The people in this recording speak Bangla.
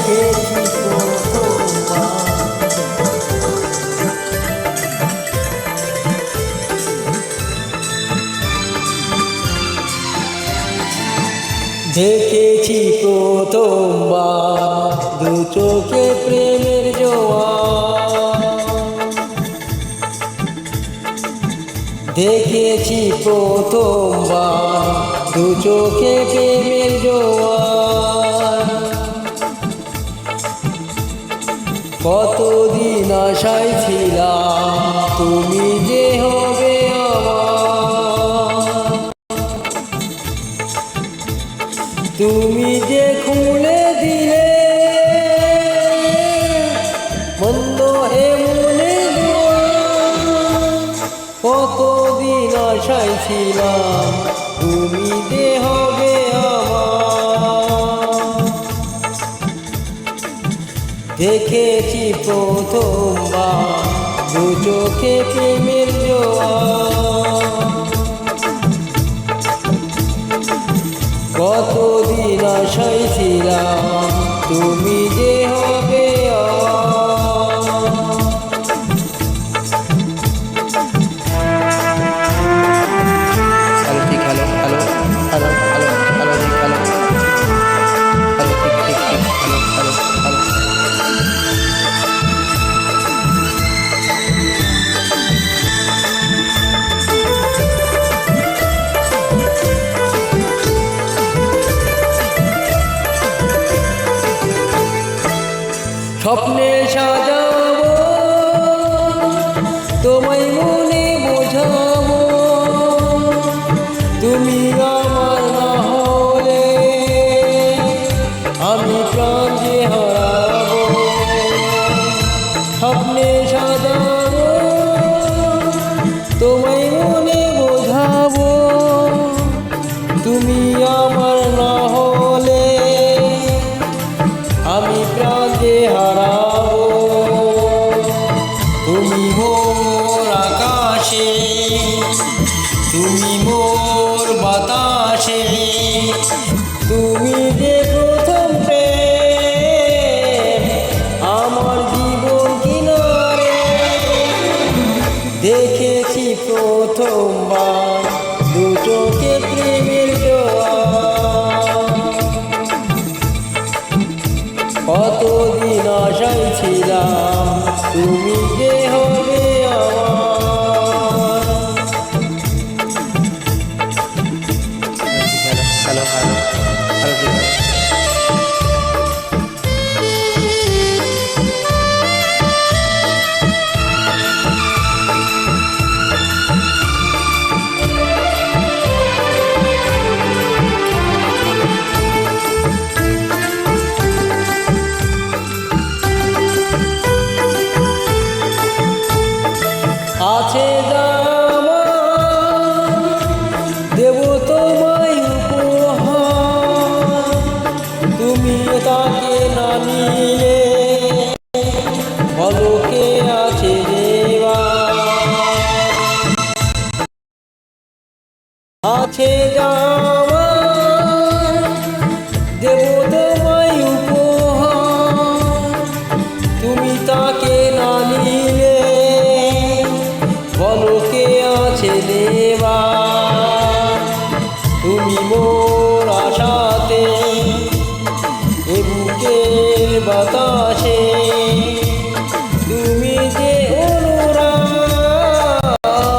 দেখেছি প্রথমবার। দেখেছি প্রথমবার দু চোখে প্রেমের জোয়ার। দেখেছি প্রথমবার দু চোখে প্রেমের জোয়ার। কতদিন আশায় ছিলাম তুমি যে হবে আমার। তুমি যে খুলে দিলে মন্দ এমনে দুয়ার। কতদিন আশায় ছিলাম তুমি যে হবে আমার। দেখেছি প্রথমবার দু চোখে প্রেমের জোয়ার। কতদিন আশায় ছিলাম তুমি যে হবে স্বপ্নে সাজাবো তোমায় মনে বোঝাবো। তুমি আমার না হলে আমি প্রাণ যে হারাবো। স্বপ্নে সাজাবো তোমায় মনে বোঝাবো। তুমি আমার না হলে আমি প্রাণ যে হারাবো। তুমি মোর আকাশে তুমি মোর বাতাসে। তুমি যে প্রথম প্রেম আমার জীবন কিনারে। দেখেছি প্রথমবার দু চোখে প্রেমের জোয়ার। কতদিন আশায় ছিলাম তুমি যে হবে আমার। আছে দেব তোমায় উপহার। তুমি তাকে না নিলে পলকে আছে আছে দেব তোমায় উপহার। তুমি তাকে না নিলে পলকে আছে দেবা। তুমি মোর আশাতে এ বুকের বাতাসে।